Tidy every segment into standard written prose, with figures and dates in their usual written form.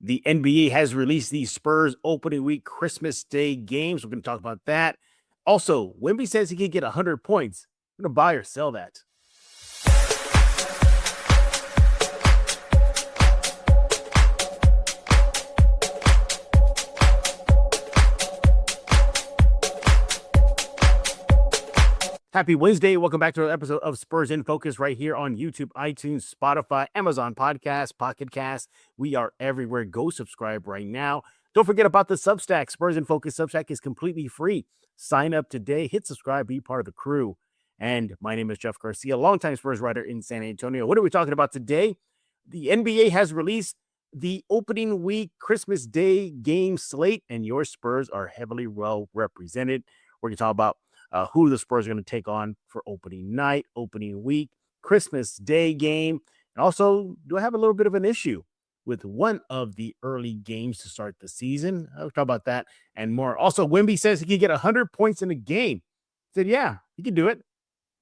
The NBA has released the Spurs opening week Christmas Day games. We're going to talk about that. Also, Wemby says he can get 100 points. I'm going to buy or sell that. Happy Wednesday. Welcome back to another episode of Spurs in Focus right here on YouTube, iTunes, Spotify, Amazon Podcasts, Pocket Cast. We are everywhere. Go subscribe right now. Don't forget about the Substack. Spurs in Focus Substack is completely free. Sign up today. Hit subscribe. Be part of the crew. And my name is Jeff Garcia, longtime Spurs writer in San Antonio. What are we talking about today? The NBA has released the opening week Christmas Day game slate, and your Spurs are heavily well represented. We're going to talk about who the Spurs are going to take on for opening night, opening week, Christmas Day game. And also, do I have a little bit of an issue with one of the early games to start the season? I'll talk about that and more. Also, Wemby says he can get 100 points in a game. I said, yeah, he can do it.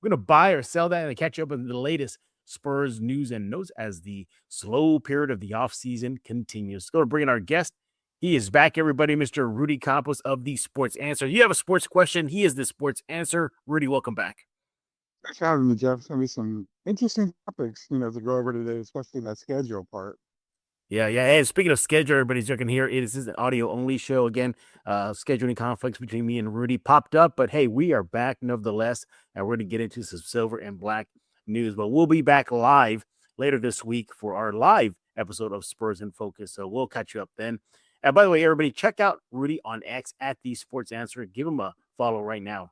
We're going to buy or sell that and catch you up with the latest Spurs news and notes as the slow period of the offseason continues. Let's go to bring in our guest. He is back, everybody, Mr. Rudy Campos of the Sports Answer. You have a sports question. He is the Sports Answer. Rudy, welcome back. Thanks for having me, Jeff. It's going to be some interesting topics, to go over today, especially that schedule part. Yeah. And speaking of schedule, everybody's looking here. It is an audio-only show. Again, scheduling conflicts between me and Rudy popped up, but hey, we are back nevertheless, and we're going to get into some silver and black news. But we'll be back live later this week for our live episode of Spurs in Focus, so we'll catch you up then. And by the way, everybody, check out Rudy on X at the Sports Answer. Give him a follow right now.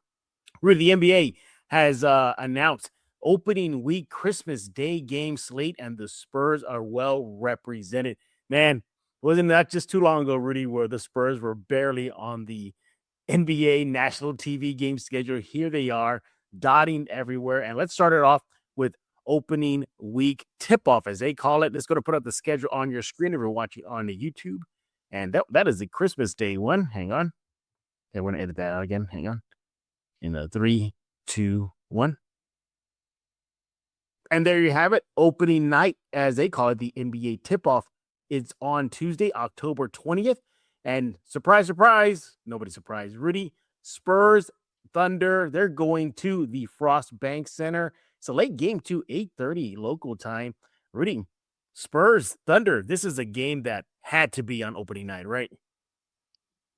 Rudy, the NBA has announced opening week Christmas Day game slate, and the Spurs are well represented. Man, wasn't that just too long ago, Rudy, where the Spurs were barely on the NBA national TV game schedule? Here they are, dotting everywhere. And let's start it off with opening week tip-off, as they call it. Let's go to put up the schedule on your screen if you're watching on the YouTube. And that is the Christmas Day one. Hang on. Okay, we're going to edit that out again. Hang on. In a 3, 2, 1. And there you have it. Opening night, as they call it, the NBA tip-off. It's on Tuesday, October 20th. And surprise, surprise, nobody surprised. Rudy, Spurs, Thunder, they're going to the Frost Bank Center. It's a late game too, 8:30 local time. Rudy, Spurs, Thunder, this is a game that had to be on opening night, right?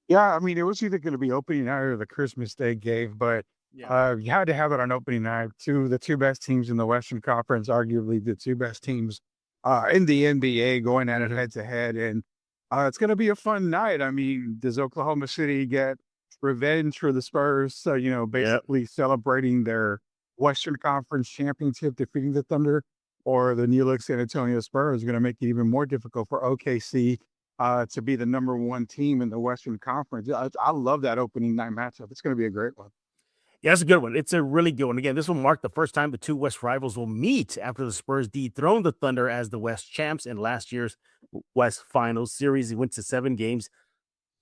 Yeah, I mean, it was either going to be opening night or the Christmas Day game, but you had to have it on opening night. The two best teams in the Western Conference, arguably the two best teams in the NBA going at it head to head. And it's going to be a fun night. I mean, does Oklahoma City get revenge for the Spurs? So, basically celebrating their Western Conference championship, defeating the Thunder, or the New York San Antonio Spurs are going to make it even more difficult for OKC to be the number one team in the Western Conference. I love that opening night matchup. It's going to be a great one. Yeah, that's a good one. It's a really good one. Again, this will mark the first time the two West rivals will meet after the Spurs dethroned the Thunder as the West champs in last year's West Finals series. It went to 7 games.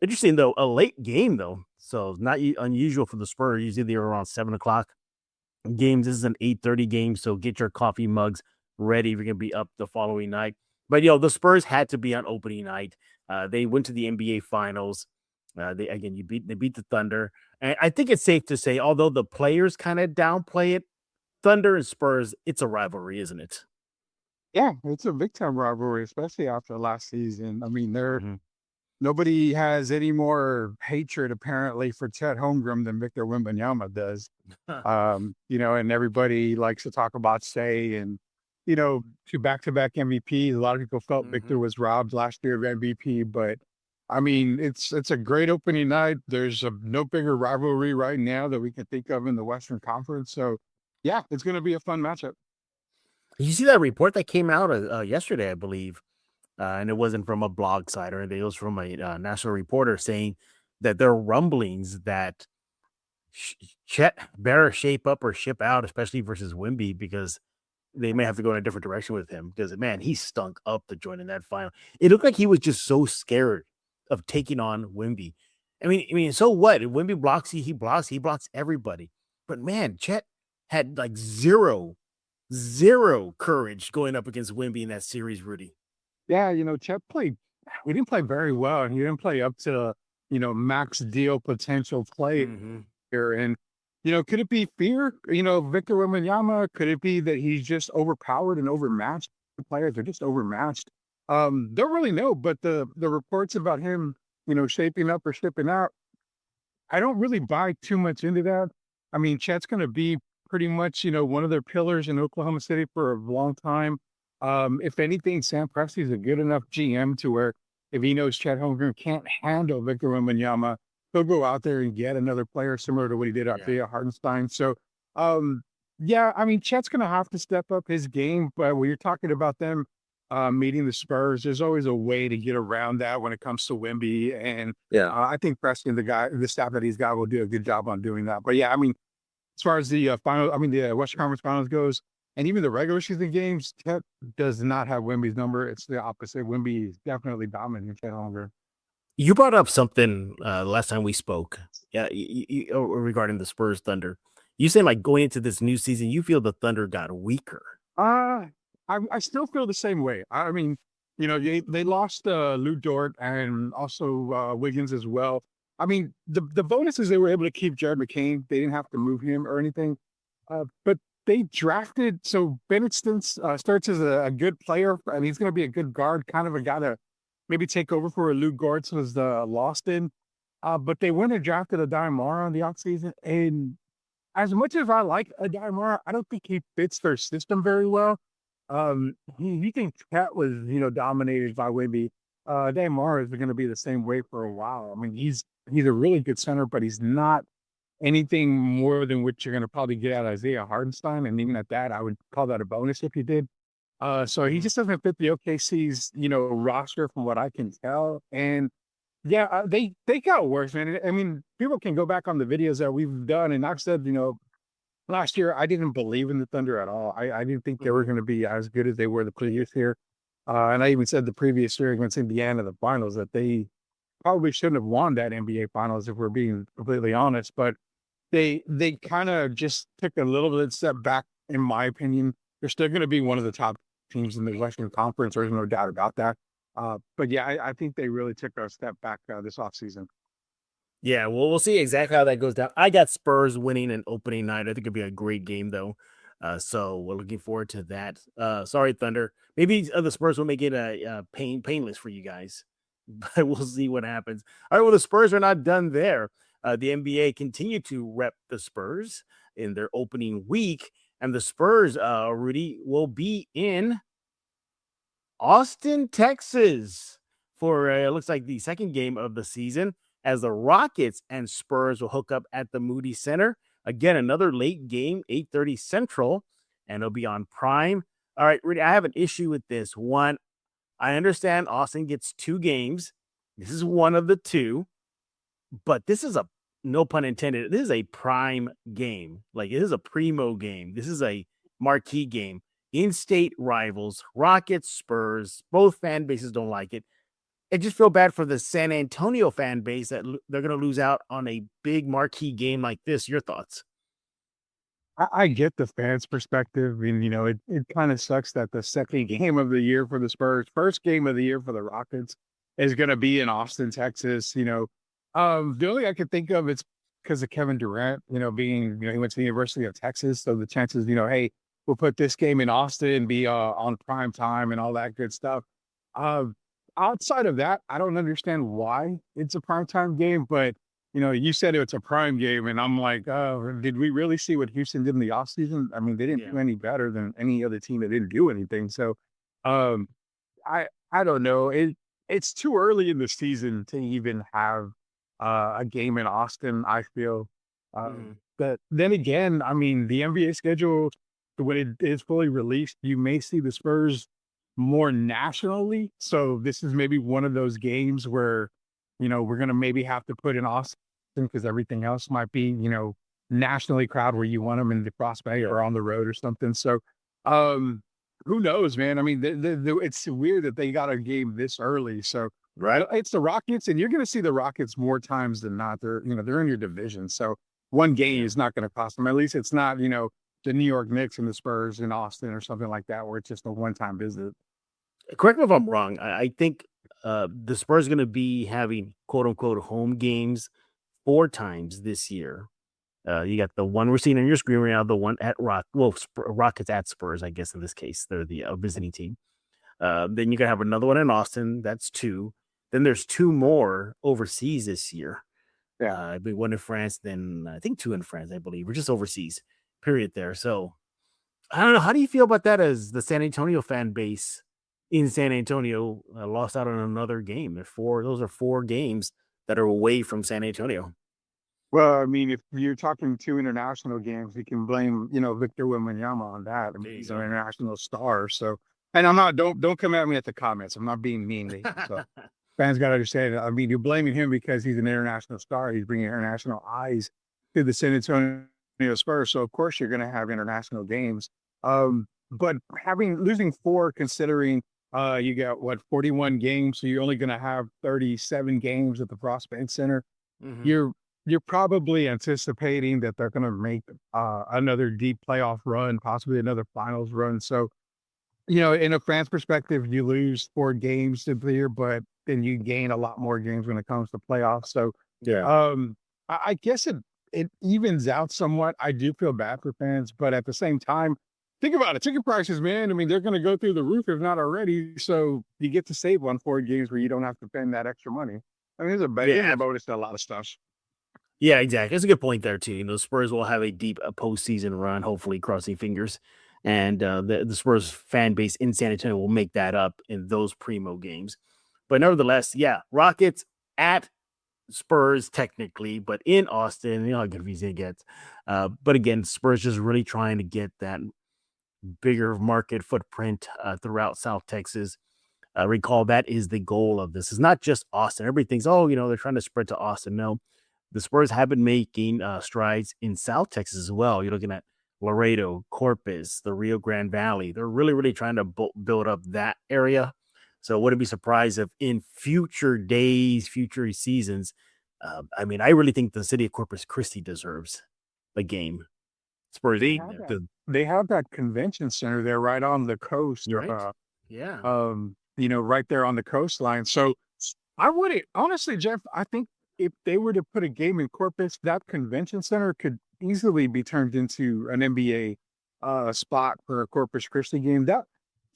Interesting, though, a late game, though. So not unusual for the Spurs. Usually they're around 7 o'clock games. This is an 8:30 game, so get your coffee mugs ready if you're going to be up the following night. But, the Spurs had to be on opening night. They went to the NBA Finals. They beat the Thunder. And I think it's safe to say, although the players kind of downplay it, Thunder and Spurs, it's a rivalry, isn't it? Yeah, it's a big time rivalry, especially after last season. I mean, nobody has any more hatred apparently for Chet Holmgren than Victor Wembanyama does. And everybody likes to talk about Shea and, 2 back-to-back MVPs. A lot of people felt Victor was robbed last year of MVP, but I mean, it's a great opening night. There's no bigger rivalry right now that we can think of in the Western Conference. So, yeah, it's going to be a fun matchup. You see that report that came out yesterday, I believe, and it wasn't from a blog site or anything. It was from a national reporter saying that there are rumblings that Chet better shape up or ship out, especially versus Wemby, because they may have to go in a different direction with him because, man, he stunk up to join in that final. It looked like he was just so scared of taking on Wemby. I mean, so what? If Wemby blocks, he blocks everybody. But, man, Chet had like zero courage going up against Wemby in that series, Rudy. Yeah, Chet played he didn't play very well. He didn't play up to, max deal potential play Hmm. here. And, could it be fear? Victor Wembanyama, could it be that he's just overpowered and overmatched? The players are just overmatched. Don't really know, but the reports about him, shaping up or shipping out, I don't really buy too much into that. I mean, Chet's going to be pretty much, one of their pillars in Oklahoma City for a long time. If anything, Sam Presti's a good enough GM to where if he knows Chet Holmgren can't handle Victor Wembanyama, he'll go out there and get another player similar to what he did out Yeah. there at Hardenstein. So, um, yeah, I mean, Chet's going to have to step up his game. But when you're talking about them meeting the Spurs, there's always a way to get around that when it comes to Wemby. And Yeah. I think Preston, the staff that he's got, will do a good job on doing that. But yeah, I mean, as far as the the Western Conference Finals goes, and even the regular season games, Chet does not have Wemby's number. It's the opposite. Wemby is definitely dominant Chet longer. You brought up something last time we spoke, yeah, regarding the Spurs Thunder. You said like going into this new season, you feel the Thunder got weaker. Uh, I still feel the same way. I mean, they lost Lou Dort and also Wiggins as well. I mean, the bonus is they were able to keep Jared McCain. They didn't have to move him or anything. But they drafted so Bennett starts as a good player, and he's going to be a good guard, kind of a guy to maybe take over for Lou Gortz was lost in. But they went and drafted a Mara in the offseason, and as much as I like Adamar, I don't think he fits their system very well. He thinks Cat was, dominated by Wemby. Adamar is going to be the same way for a while. I mean, he's a really good center, but he's not anything more than what you're going to probably get out of Isaiah Hardenstein. And even at that, I would call that a bonus if you did. So he Mhm. just doesn't fit the OKC's, roster from what I can tell. And yeah, they got worse, man. I mean, people can go back on the videos that we've done, and I've said, last year I didn't believe in the Thunder at all. I didn't think they were Mhm. going to be as good as they were the previous year. And I even said the previous year against Indiana in the finals that they probably shouldn't have won that NBA finals if we're being completely honest. But they kind of just took a little bit step back, in my opinion. They're still going to be one of the top teams in the Western Conference. There's no doubt about that. But yeah, I think they really took a step back this offseason. Yeah, well, we'll see exactly how that goes down. I got Spurs winning an opening night. I think it'd be a great game, though. So we're looking forward to that. Sorry, Thunder. Maybe the Spurs will make it painless for you guys, but we'll see what happens. All right, well, the Spurs are not done there. The NBA continued to rep the Spurs in their opening week, and the Spurs, Rudy, will be in Austin, Texas for it looks like the second game of the season as the Rockets and Spurs will hook up at the Moody Center. Again, another late game, 8:30 Central, and it'll be on Prime. All right, Rudy, I have an issue with this. One, I understand Austin gets two games. This is one of the two, but this is a no pun intended. This is a prime game. Like it is a primo game. This is a marquee game. In-state rivals, Rockets, Spurs. Both fan bases don't like it. I just feel bad for the San Antonio fan base that they're going to lose out on a big marquee game like this. Your thoughts? I get the fans' perspective, and it kind of sucks that the second game of the year for the Spurs, first game of the year for the Rockets, is going to be in Austin, Texas. The only I could think of it's because of Kevin Durant. Being he went to the University of Texas, so the chances, hey, we'll put this game in Austin, be on prime time, and all that good stuff. Uh, Outside of that, I don't understand why it's a primetime game, but you said it's a prime game, and I'm like, oh, did we really see what Houston did in the offseason? I mean, they didn't Yeah. do any better than any other team that didn't do anything. So, um, I don't know. It's too early in the season to even have a game in Austin, I feel. Mhm. But then again, I mean, the NBA schedule, when it is fully released, you may see the Spurs more nationally. So this is maybe one of those games where, we're going to maybe have to put in Austin because everything else might be, nationally crowd where you want them in the Prospect Yeah. or on the road or something. So, um, who knows, man? I mean, it's weird that they got a game this early. So Right. it's the Rockets, and you're going to see the Rockets more times than not. They're in your division. So one game Yeah. is not going to cost them. At least it's not, the New York Knicks and the Spurs in Austin or something like that, where it's just a one-time visit. Correct me if I'm wrong. I think the Spurs are going to be having quote unquote home games 4 times this year. You got the one we're seeing on your screen right now, the one at Rockets at Spurs, I guess in this case. They're the visiting team. Then you can have another one in Austin. That's 2. Then there's 2 more overseas this year. Yeah. I believe 1 in France, then I think 2 in France, I believe, or just overseas, period there. So I don't know. How do you feel about that as the San Antonio fan base in San Antonio lost out on another game? Those are 4 games that are away from San Antonio. Well, I mean, if you're talking 2 international games, you can blame, Victor Wembanyama on that. I mean, he's an international star. So, and I'm not, don't come at me at the comments. I'm not being mean to him. So fans got to understand. I mean, you're blaming him because he's an international star. He's bringing international eyes to the San Antonio Spurs. So of course you're going to have international games. But losing 4, considering you got 41 games, so you're only going to have 37 games at the Prospect Center. Mm-hmm. You're probably anticipating that they're going to make another deep playoff run, possibly another finals run. So, in a fan's perspective, you lose 4 games to the year, but then you gain a lot more games when it comes to playoffs. So, Yeah. I guess it evens out somewhat. I do feel bad for fans, but at the same time, think about it. Ticket prices, man. I mean, they're going to go through the roof if not already. So you get to save on 4 games where you don't have to spend that extra money. I mean, there's a bonus to a lot of stuff. Yeah, exactly. That's a good point there too. Spurs will have a deep postseason run, hopefully, crossing fingers, and the Spurs fan base in San Antonio will make that up in those primo games. But nevertheless, yeah, Rockets at Spurs technically, but in Austin, how confusing it gets. But again, Spurs just really trying to get that bigger market footprint throughout South Texas. Recall that is the goal of this. It's not just Austin. Everybody thinks, they're trying to spread to Austin. No, the Spurs have been making strides in South Texas as well. You're looking at Laredo, Corpus, the Rio Grande Valley. They're really, really trying to build up that area. So wouldn't be surprised if in future days, future seasons, I really think the city of Corpus Christi deserves a game. Spurs they have that convention center there right on the coast. You're right. Yeah. Right there on the coastline. So I would honestly, Jeff, I think if they were to put a game in Corpus, that convention center could easily be turned into an NBA spot for a Corpus Christi game. That,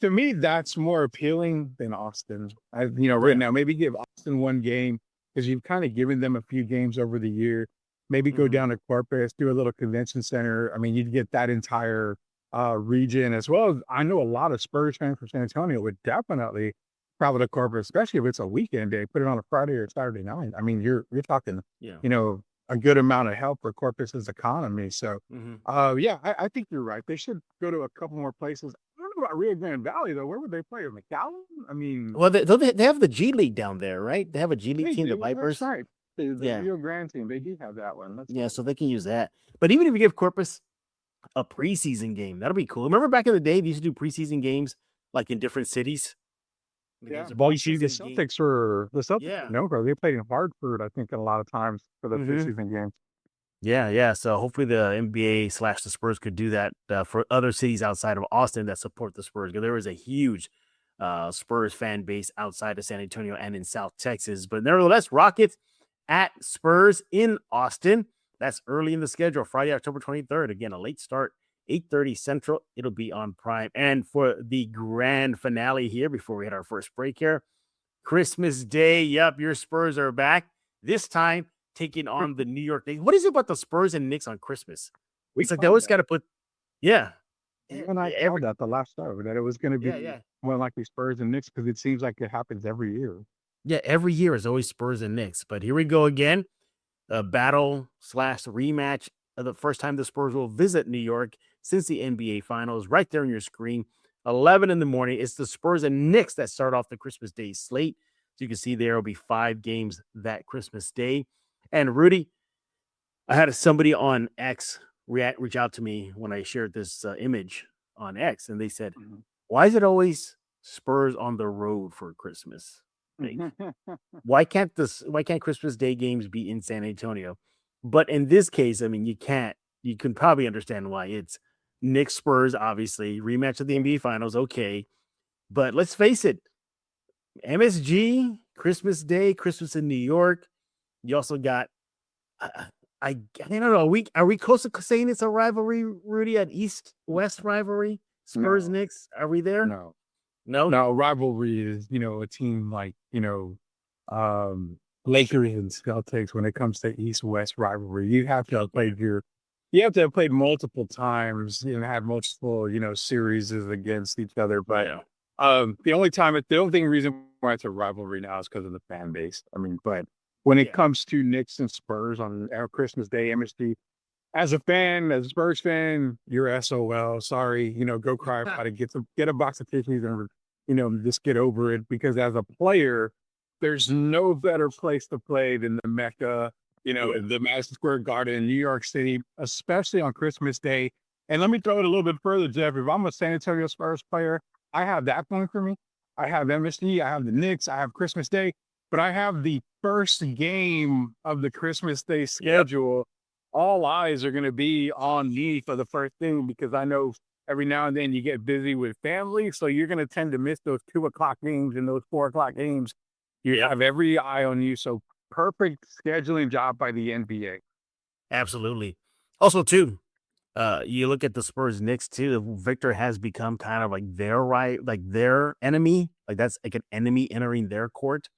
to me, that's more appealing than Austin. Right now, maybe give Austin 1 game because you've kind of given them a few games over the year. Maybe go down to Corpus, do a little convention center. I mean, you'd get that entire region, as well as I know a lot of Spurs fans from San Antonio would definitely travel to Corpus, especially if it's a weekend day, put it on a Friday or Saturday night. I mean, you're talking, a good amount of help for Corpus's economy. So, I think you're right. They should go to a couple more places. I don't know about Rio Grande Valley though. Where would they play? McAllen? I mean, well, they have the G League down there, right? They have a G League team, the Vipers. That's right. The Rio Grande team, they do have that one. That's cool. So they can use that. But even if you give Corpus a preseason game, that'll be cool. Remember back in the day, they used to do preseason games like in different cities. Yeah, well, you see, the Celtics were no, they played in Hartford, I think, a lot of times for the preseason games. Yeah. So hopefully the NBA / the Spurs could do that for other cities outside of Austin that support the Spurs. Because there is a huge Spurs fan base outside of San Antonio and in South Texas. But nevertheless, Rockets at Spurs in Austin. That's early in the schedule, Friday, October 23rd. Again, a late start, 8:30 Central. It'll be on Prime. And for the grand finale here, before we hit our first break here, Christmas Day. Yep, your Spurs are back. This time, taking on the New York Knicks. What is it about the Spurs and Knicks on Christmas? It's like they always got to put, You and I called that the last show, that it was going to be more likely Spurs and Knicks, because it seems like it happens every year. Yeah, every year is always Spurs and Knicks. But here we go again. A battle / rematch of the first time the Spurs will visit New York since the NBA Finals. Right there on your screen, 11 in the morning. It's the Spurs and Knicks that start off the Christmas Day slate. So you can see there will be 5 games that Christmas Day. And Rudy, I had somebody on X reach out to me when I shared this image on X, and they said, "Why is it always Spurs on the road for Christmas? Why can't Christmas Day games be in San Antonio?" But in this case, I mean, you can't. You can probably understand why. It's Knicks Spurs, obviously rematch of the NBA Finals. Okay, but let's face it, MSG, Christmas Day, Christmas in New York. You also got, I don't know. Are we close to saying it's a rivalry, Rudy? An East-West rivalry, Spurs No, Knicks. Are we there? no, No. no. Rivalry is, a team like, um, Lakers and Celtics when it comes to East-West rivalry. Okay. You have to have played multiple times, had multiple, series against each other. But Yeah. the only reason why it's a rivalry now is because of the fan base. I mean, but when it Yeah. comes to Knicks and Spurs on Christmas Day, MSG, as a fan, as a Spurs fan, you're SOL. Sorry, go cry about it. Get a box of tissues and just get over it. Because as a player, there's no better place to play than the Mecca, Yeah. the Madison Square Garden in New York City, especially on Christmas Day. And let me throw it a little bit further, Jeff. If I'm a San Antonio Spurs player, I have that going for me. I have MSG, I have the Knicks, I have Christmas Day, but I have the first game of the Christmas Day schedule. All eyes are going to be on me for the first thing because I know every now and then you get busy with family. So you're going to tend to miss those 2 o'clock games and those 4 o'clock games. You have every eye on you. So perfect scheduling job by the NBA. Absolutely. Also, too, you look at the Spurs Knicks too. Victor has become kind of like their enemy. Like that's like an enemy entering their court.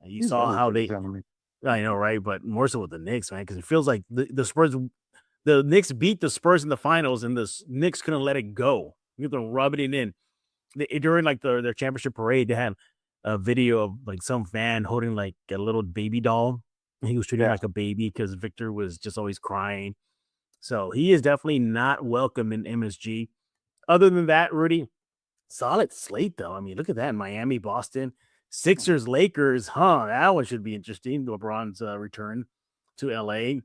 And you He's saw how everybody's they, enemy. I know, right? But more so with the Knicks, man, because it feels like the Knicks beat the Spurs in the finals, and the Knicks couldn't let it go. You have to rub it in. During like their championship parade, they had a video of like some fan holding like a little baby doll. And he was treating Yeah. like a baby because Victor was just always crying. So he is definitely not welcome in MSG. Other than that, Rudy, solid slate though. I mean, look at that: Miami, Boston, Sixers, Lakers. That one should be interesting. LeBron's return to LA.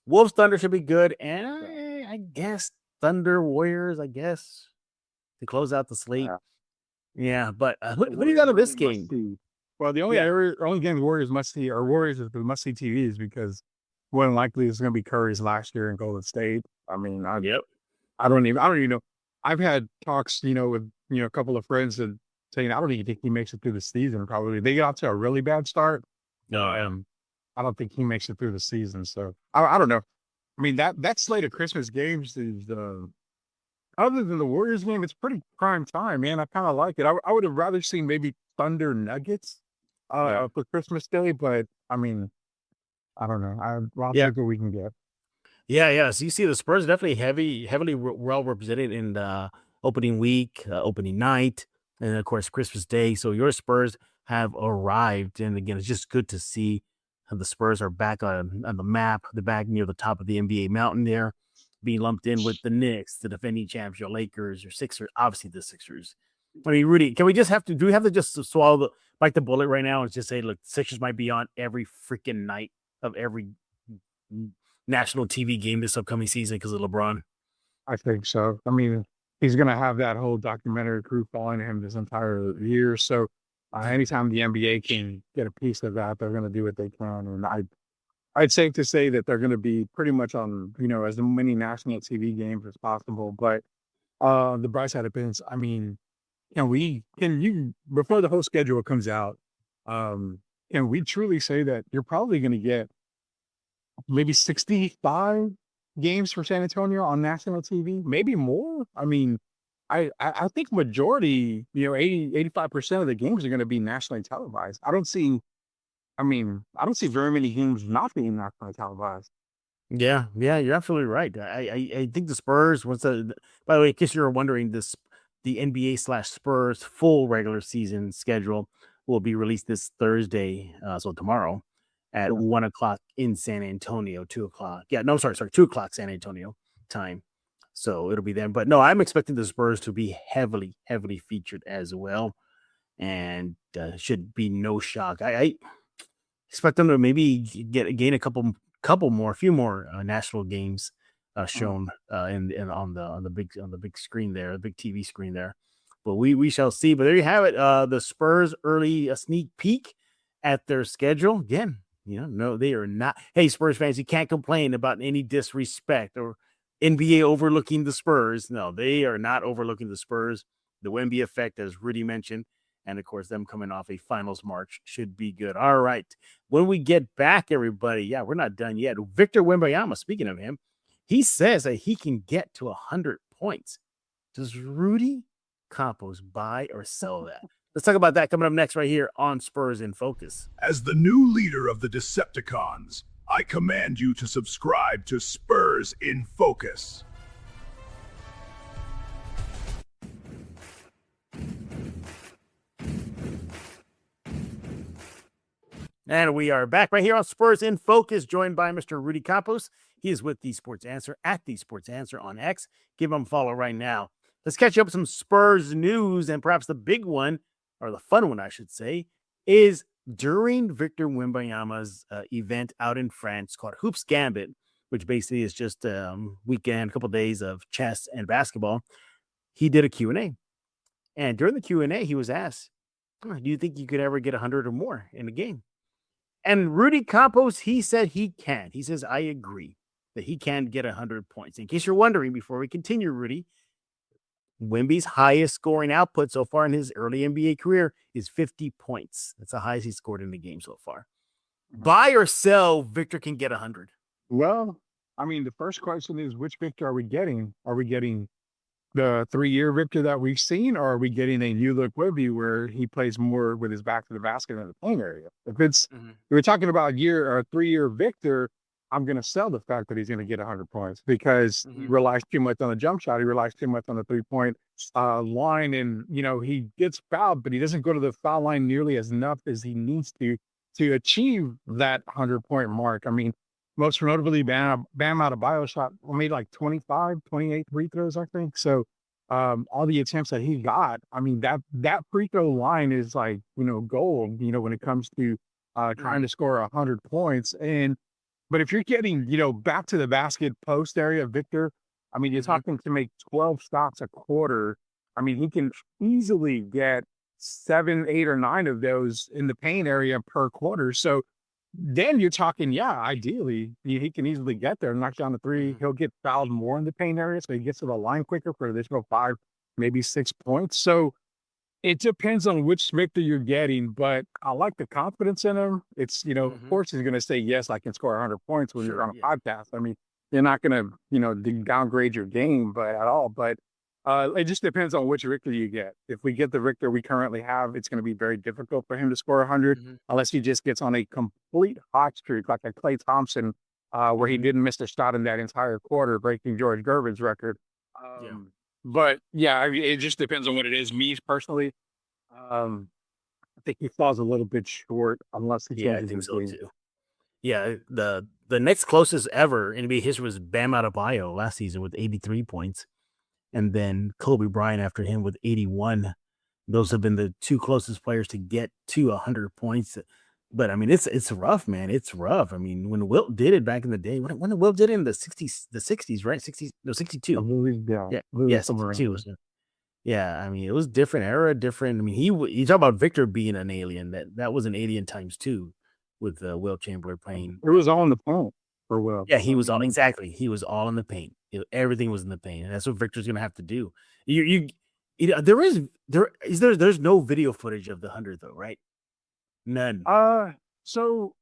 Wolves, Thunder should be good, and I guess Thunder, Warriors. I guess to close out the slate. Yeah. Yeah, but The what do you got Warriors of are this only must game? see. Well, the Yeah. only game the Warriors must see or Warriors is the must see TV is because more than likely it's going to be Curry's last year in Golden State. I mean, Yep. I don't even know. I've had talks, with a couple of friends and saying I don't even think he makes it through the season. Probably they get off to a really bad start. Oh yeah. I don't think he makes it through the season. So I don't know. I mean that slate of Christmas games is other than the Warriors game, it's pretty prime time, man. I kind of like it. I would have rather seen maybe Thunder Nuggets Yeah. for Christmas Day, but I mean, I don't know. I'll Yeah. take what we can get. Yeah. Yeah. So you see, the Spurs definitely heavily well represented in the opening week, opening night, and of course Christmas Day. So your Spurs have arrived, and again, it's just good to see how the Spurs are back on the map. They're back near the top of the NBA mountain there, being lumped in with the Knicks, the defending champs, your Lakers, your Sixers, obviously the Sixers. I mean, Rudy, can we just do we have to just swallow bite the bullet right now and just say, look, the Sixers might be on every freaking night of every national TV game this upcoming season because of LeBron? I think so. I mean, he's going to have that whole documentary crew following him this entire year. So anytime the NBA can get a piece of that, they're going to do what they can. And I'd safe to say that they're going to be pretty much on, as many national TV games as possible. But the bright side of it, I mean, can you, before the whole schedule comes out, can we truly say that you're probably going to get maybe 65 games for San Antonio on national TV, maybe more? I mean, I think majority, 85% of the games are going to be nationally televised. I don't see very many games not being nationally televised. Yeah, yeah, you're absolutely right. I think the Spurs, by the way, in case you're wondering, the NBA/Spurs full regular season schedule will be released this Thursday, so tomorrow at Yeah. 1 o'clock in San Antonio, 2 o'clock. Yeah, no, I'm sorry, 2 o'clock San Antonio time. So it'll be then. But no, I'm expecting the Spurs to be heavily featured as well, and should be no shock. I expect them to maybe gain a few more national games Mhm. shown in on the big screen there, the big TV screen there. But we shall see. But there you have it. The Spurs early sneak peek at their schedule. Again, no, they are not. Hey, Spurs fans, you can't complain about any disrespect or NBA overlooking the Spurs. No, they are not overlooking the Spurs. The Wemby effect, as Rudy mentioned, And of course, them coming off a finals march should be good. All right. When we get back, everybody, yeah, we're not done yet. Victor Wembanyama, speaking of him, he says that he can get to 100 points. Does Rudy Campos buy or sell that? Let's talk about that coming up next right here on Spurs in Focus. As the new leader of the Decepticons, I command you to subscribe to Spurs in Focus. And we are back right here on Spurs in Focus, joined by Mr. Rudy Campos. He is with The Sports Answer at The Sports Answer on X. Give him a follow right now. Let's catch up with some Spurs news, and perhaps the big one, or the fun one, I should say, is during Victor Wembanyama's event out in France called Hoops Gambit, which basically is just a weekend, a couple of days of chess and basketball. He did a Q&A. And during the Q&A, he was asked, do you think you could ever get 100 or more in a game? And Rudy Campos, he said he can. He says, I agree that he can get 100 points. In case you're wondering, before we continue, Rudy, Wemby's highest scoring output so far in his early NBA career is 50 points. That's the highest he's scored in the game so far. Buy or sell, Victor can get 100. Well, I mean, the first question is, which Victor are we getting? Are we getting the 3-year Victor that we've seen, or are we getting a new look Wemby where he plays more with his back to the basket in the paint area? If it's we're talking about a 3-year Victor, I'm going to sell the fact that he's going to get 100 points because he relies too much on the jump shot. He relies too much on the 3-point line, and he gets fouled, but he doesn't go to the foul line nearly as enough as he needs to achieve that 100-point mark. I mean, most notably, Bam Adebayo shot made like 25, 28 free throws, I think. So all the attempts that he got, I mean, that free throw line is like, gold, when it comes to trying to score 100 points. But if you're getting, back to the basket post area, Victor, I mean, you're talking to make 12 shots a quarter. I mean, he can easily get 7, 8, or 9 of those in the paint area per quarter. So then you're talking, ideally, he can easily get there and knock down the 3. He'll get fouled more in the paint area, so he gets to the line quicker for an additional 5, maybe 6 points. So it depends on which Victor you're getting, but I like the confidence in him. It's, of course he's going to say, yes, I can score 100 points when you're on a podcast. I mean, you're not going to, downgrade your game at all. But it just depends on which Victor you get. If we get the Victor we currently have, it's going to be very difficult for him to score 100 unless he just gets on a complete hot streak like a Klay Thompson, where he didn't miss a shot in that entire quarter, breaking George Gervin's record. But I mean, it just depends on what it is. Me personally, I think he falls a little bit short unless he changes his game. Too. Yeah, the next closest ever in NBA history was Bam Adebayo last season with 83 points. And then Kobe Bryant after him with 81. Those have been the 2 closest players to get to 100 points. But I mean, it's rough, man. It's rough. I mean, when Wilt did it back in the day, when Wilt did it in the 60s, right? 62. Yeah, 62. Yeah, I mean, it was different era, different. I mean, you talk about Victor being an alien. That was an alien times 2 with Wilt Chamberlain playing. It was all in the paint for Wilt. Yeah, he was all exactly. He was all in the paint. Everything was in the paint, and that's what Victor's gonna have to do. There's no video footage of the 100 though, right? None. So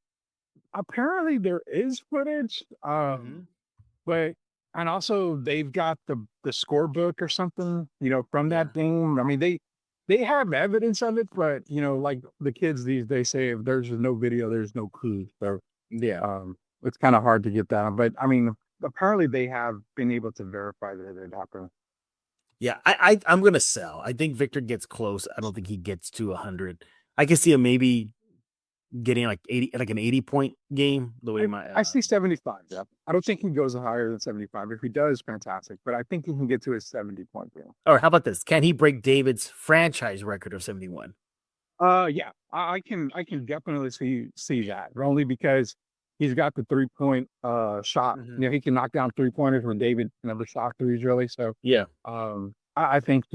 apparently there is footage. But and also they've got the scorebook or something, from that game. I mean, they have evidence of it, but like the kids these days say, if there's no video, there's no clue. So it's kind of hard to get that. But I mean, apparently they have been able to verify that it happened. Yeah, I'm gonna sell. I think Victor gets close. I don't think he gets to 100. I can see him maybe getting like 80, like an 80-point game. The way I see 75. Yeah, I don't think he goes higher than 75. If he does, fantastic. But I think he can get to his 70-point game. Or how about this? Can he break David's franchise record of 71? Yeah, I can definitely see that. Only because he's got the 3-point shot. He can knock down 3-pointers when David never shot 3s really. So yeah, I think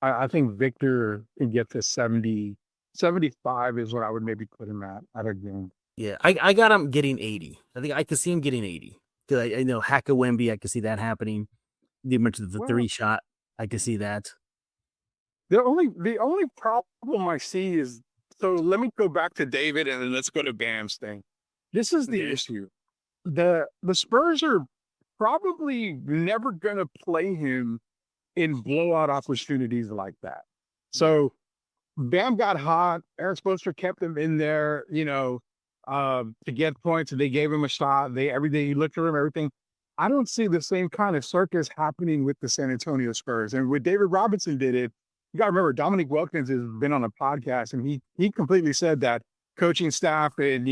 I think Victor can get to 70. 75 is what I would maybe put him at a game. Yeah, I got him getting 80. I think I could see him getting 80. I know Haka Wemby, I could see that happening. You mentioned the 3 shot. I could see that. The only problem I see is, so let me go back to David and then let's go to Bam's thing. This is the issue. The Spurs are probably never gonna play him in blowout opportunities like that. So Bam got hot. Eric Spoelstra kept him in there, to get points, and they gave him a shot. Every day he looked at him, everything. I don't see the same kind of circus happening with the San Antonio Spurs. And when David Robinson did it, you got to remember, Dominique Wilkins has been on a podcast, and he completely said that coaching staff and,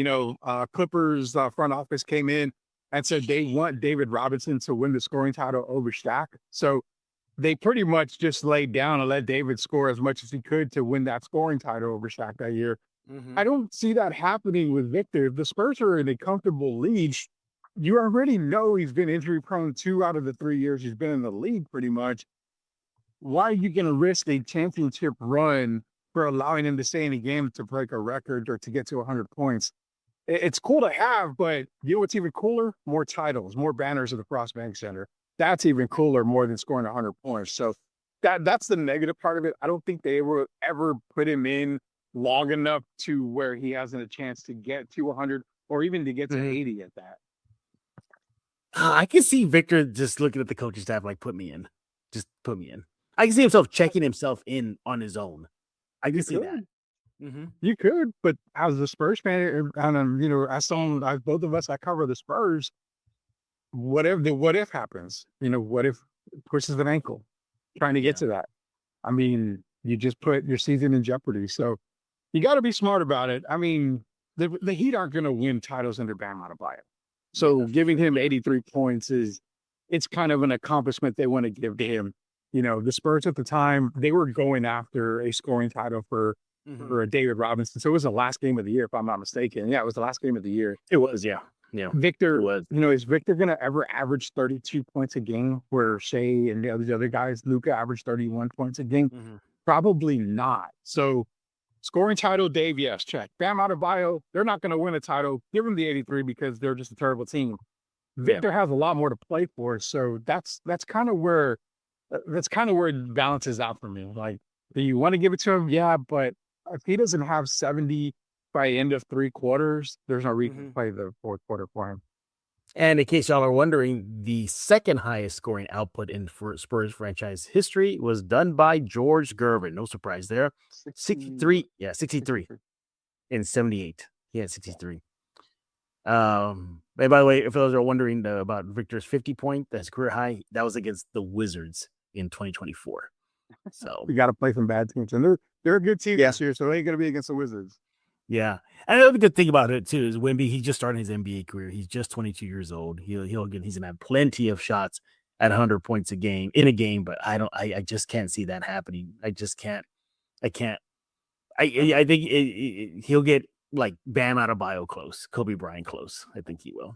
Clippers front office came in and said they want David Robinson to win the scoring title over Shaq. So they pretty much just laid down and let David score as much as he could to win that scoring title over Shaq that year. I don't see that happening with Victor. If the Spurs are in a comfortable lead, you already know he's been injury prone 2 out of the 3 years he's been in the league pretty much. Why are you going to risk a championship run for allowing him to stay in a game to break a record or to get to 100 points? It's cool to have, but you know what's even cooler? More titles, more banners at the Frost Bank Center. That's even cooler, more than scoring 100 points. So that's the negative part of it. I don't think they ever put him in long enough to where he hasn't a chance to get to 100 or even to get to 80 at that. I can see Victor just looking at the coaching staff like, put me in. Just put me in. I can see himself checking himself in on his own. I can see that. You could, but as a Spurs fan, and as both of us, I cover the Spurs. What if happens? What if pushes an ankle trying to get to that? I mean, you just put your season in jeopardy. So you got to be smart about it. I mean, the Heat aren't going to win titles under Bam Adebayo. So giving him 83 points it's kind of an accomplishment they want to give to him. The Spurs at the time, they were going after a scoring title for David Robinson. So it was the last game of the year, if I'm not mistaken. Yeah, it was the last game of the year. It was, yeah. Victor was. Is Victor going to ever average 32 points a game where Shea and the other guys, Luka, averaged 31 points a game? Probably not. So scoring title, Dave, yes, check. Bam Adebayo, they're not going to win a title. Give them the 83 because they're just a terrible team. Victor has a lot more to play for. So that's kind of where it balances out for me. Like, do you want to give it to him? Yeah, but if he doesn't have 70 by end of 3 quarters, there's no reason to play the 4th quarter for him. And in case y'all are wondering, the second highest scoring output in Spurs franchise history was done by George Gervin. No surprise there. 63. Yeah, 63 in 78. He had 63. And by the way, if those are wondering about Victor's 50-point, that's career high, that was against the Wizards in 2024. So we got to play some bad teams, and they're a good team this year, so they ain't gonna be against the Wizards. Yeah, and another good thing about it too is Wemby. He just started his NBA career. He's just 22 years old. He's gonna have plenty of shots at 100 points a game in a game, but I just can't see that happening. I think he'll get like Bam Adebayo close, Kobe Bryant close. I think he will.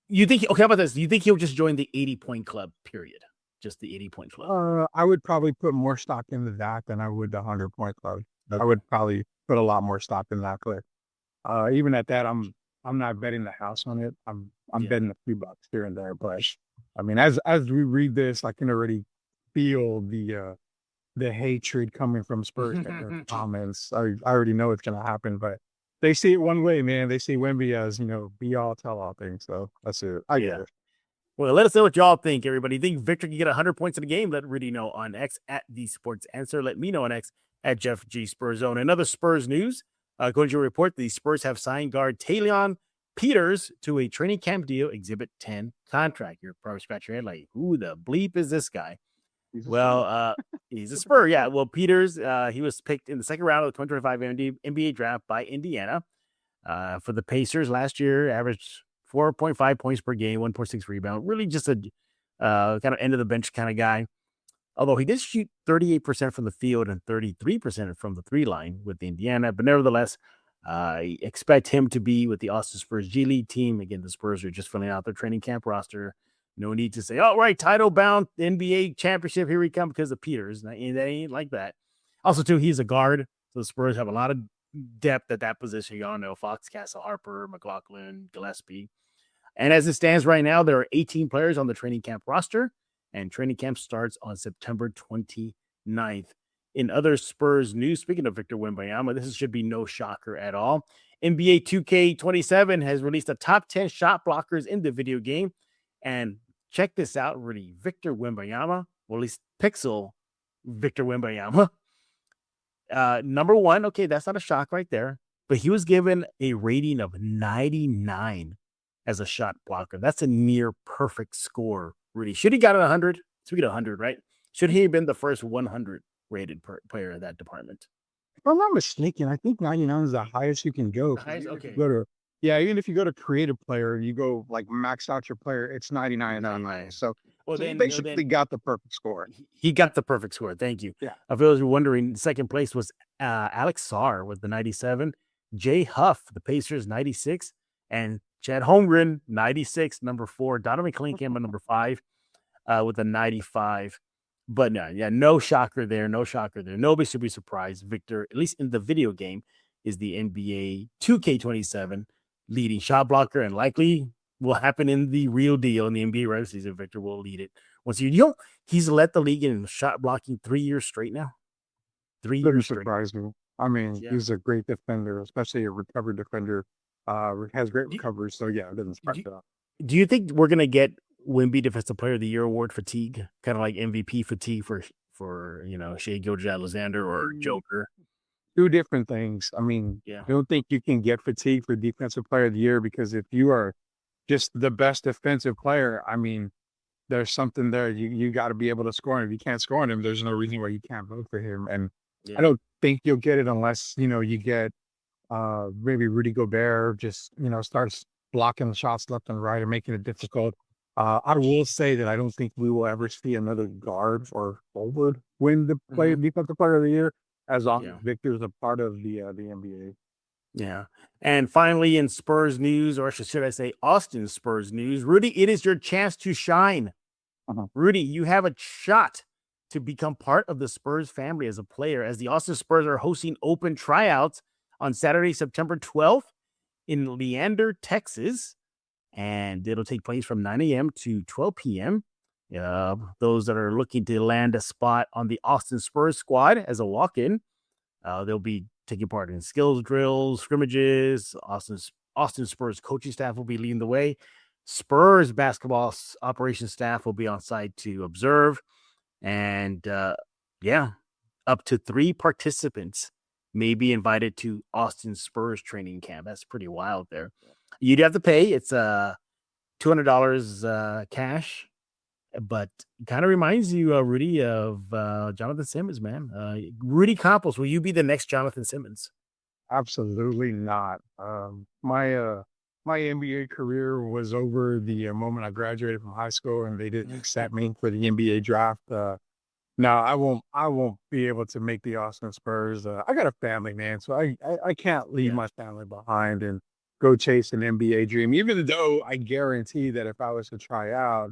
You think? Okay, how about this? Do you think he'll just join the 80-point club? Period. Just the 80-point club. I would probably put more stock into that than I would the 100-point club. Okay. I would probably put a lot more stock in that clip. Even at that, I'm not betting the house on it. I'm betting a few bucks here and there. But I mean, as we read this, I can already feel the hatred coming from Spurs comments. I already know it's gonna happen, but they see it one way, man. They see Wemby as be all tell all things. So that's it. I get it. Well, let us know what y'all think, everybody. Think Victor can get 100 points in a game? Let Rudy know on X at The Sports Answer. Let me know on X at Jeff G Spurs Zone. Another Spurs news. According to your report, the Spurs have signed guard Taylon Peters to a training camp deal, Exhibit 10 contract. You're probably scratching your head like, who the bleep is this guy? He's a Spur. Yeah. Well, Peters, he was picked in the second round of the 2025 NBA draft by Indiana. For the Pacers last year, averaged 4.5 points per game, 1.6 rebound. Really just a kind of end of the bench kind of guy. Although he did shoot 38% from the field and 33% from the 3 line with Indiana. But nevertheless, I expect him to be with the Austin Spurs G League team. Again, the Spurs are just filling out their training camp roster. No need to say, all right, title-bound NBA championship, here we come because of Peters. That ain't like that. Also, too, he's a guard. So the Spurs have a lot of depth at that position. You all know Fox, Castle, Harper, McLaughlin, Gillespie. And as it stands right now, there are 18 players on the training camp roster, and training camp starts on September 29th. 9th. In other Spurs news, speaking of Victor Wembanyama, this should be no shocker at all. NBA 2K27 has released the top 10 shot blockers in the video game. And check this out, Rudy. Victor Wembanyama, well, at least Pixel Victor Wembanyama. Number one, okay, that's not a shock right there. But he was given a rating of 99 as a shot blocker. That's a near perfect score, Rudy. Should he got 100? Speaking of 100, right? Should he have been the first 100 rated player in that department? If I'm not mistaken, I think 99 is the highest you can go. Highest? Okay. Even if you go to creative player, you go like max out your player, it's 99 and 99. So, Well, so he then basically got the perfect score. he got the perfect score. Thank you. Yeah. If you were wondering, second place was Alex Sarr with the 97, Jay Huff, the Pacers, 96, and Chad Holmgren, 96, number 4, Donovan Clinkham, number 5, with a 95. But no shocker there. No shocker there. Nobody should be surprised. Victor, at least in the video game, is the NBA 2K27 leading shot blocker, and likely will happen in the real deal in the NBA regular season. Victor will lead it once he's led the league in shot blocking 3 years straight now. 3 years straight. Surprise me. I mean, he's a great defender, especially a recovered defender. Has great recovery. So yeah, it doesn't surprise me. Do you think we're gonna get Wemby Defensive Player of the Year award fatigue, kind of like MVP fatigue for Shai Gilgeous-Alexander or Joker? Two different things. I mean, I don't think you can get fatigue for Defensive Player of the Year, because if you are just the best defensive player, I mean, there's something there. You got to be able to score. And if you can't score on him, there's no reason why you can't vote for him. And I don't think you'll get it unless, you get maybe Rudy Gobert just, starts blocking the shots left and right and making it difficult. I will say that I don't think we will ever see another guard or forward win the Defensive Player of the Year, as long as Victor's a part of the NBA. Yeah. And finally, in Spurs news, or should I say Austin Spurs news, Rudy, it is your chance to shine. Rudy, you have a shot to become part of the Spurs family as a player, as the Austin Spurs are hosting open tryouts on Saturday, September 12th in Leander, Texas. And it'll take place from 9 a.m. to 12 p.m. Those that are looking to land a spot on the Austin Spurs squad as a walk-in, they'll be taking part in skills drills, scrimmages. Austin Spurs coaching staff will be leading the way. Spurs basketball operations staff will be on site to observe. And up to 3 participants may be invited to Austin Spurs training camp. That's pretty wild there. You'd have to pay. It's $200 cash, but kind of reminds you, Rudy, of Jonathan Simmons, man. Rudy Campos, will you be the next Jonathan Simmons? Absolutely not. My NBA career was over the moment I graduated from high school, and they didn't accept me for the NBA draft. No, I won't be able to make the Austin Spurs. I got a family, man, so I can't leave my family behind and go chase an NBA dream, even though I guarantee that if I was to try out,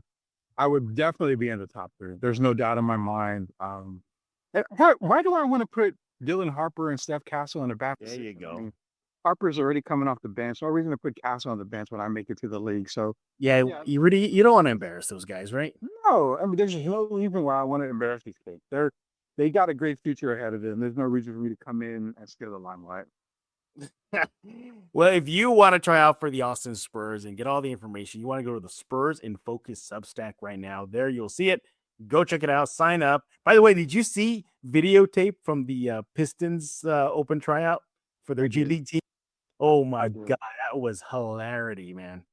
I would definitely be in the top 3. There's no doubt in my mind. Why do I want to put Dylan Harper and Steph Castle in the back? There you go. I mean, Harper's already coming off the bench. No reason to put Castle on the bench when I make it to the league. So you don't want to embarrass those guys, right? No, I mean, there's no reason why I want to embarrass these kids. They got a great future ahead of them. There's no reason for me to come in and steal the limelight. Well, if you want to try out for the Austin Spurs and get all the information, you want to go to the Spurs in Focus Substack right now. There you'll see it. Go check it out. Sign up. By the way, did you see videotape from the Pistons open tryout for their G League team? Oh my God, that was hilarity, man.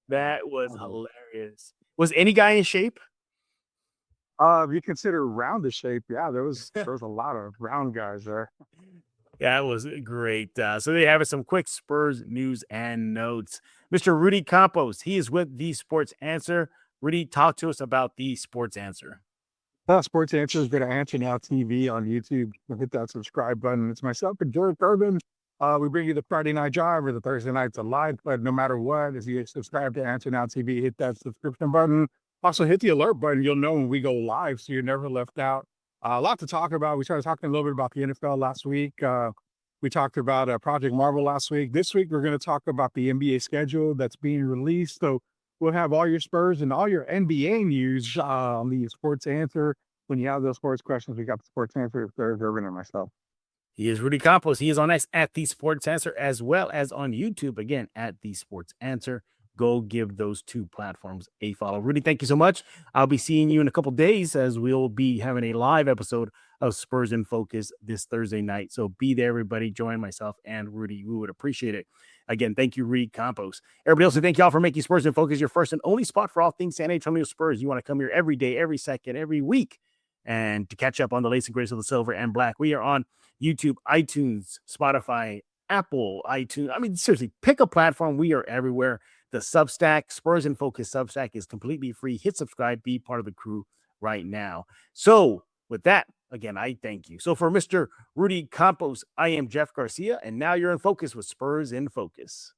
That was hilarious. Was any guy in shape? If you consider round the shape, there was a lot of round guys there. Yeah, it was great. So they have some quick Spurs news and notes. Mr. Rudy Campos, he is with The Sports Answer. Rudy, talk to us about The Sports Answer. Sports Answer is going to Answer Now TV on YouTube. Hit that subscribe button. It's myself and Derek Urban. We bring you the Friday Night Drive or the Thursday Nights Live, but no matter what, if you subscribe to Answer Now TV, hit that subscription button. Also, hit the alert button. You'll know when we go live, so you're never left out. A lot to talk about. We started talking a little bit about the NFL last week. We talked about Project Marvel last week. This week, we're going to talk about the NBA schedule that's being released. So we'll have all your Spurs and all your NBA news on The Sports Answer. when you have those sports questions, we got the sports answer, Third Urban and myself. He is Rudy Campos. He is on X at The Sports Answer, as well as on YouTube, again, at The Sports Answer. Go give those two platforms a follow. Rudy, thank you so much. I'll be seeing you in a couple days as we'll be having a live episode of Spurs in Focus this Thursday night. So be there, everybody. Join myself and Rudy. We would appreciate it. Again, thank you, Rudy Campos. Everybody else, thank y'all for making Spurs in Focus your first and only spot for all things San Antonio Spurs. You want to come here every day, every second, every week, and to catch up on the latest and greatest of the silver and black. We are on YouTube, iTunes, Spotify, Apple, iTunes. I mean, seriously, pick a platform. We are everywhere. The Substack, Spurs in Focus Substack, is completely free. Hit subscribe, be part of the crew right now. So with that, again, I thank you. So for Mr. Rudy Campos, I am Jeff Garcia, and now you're in focus with Spurs in Focus.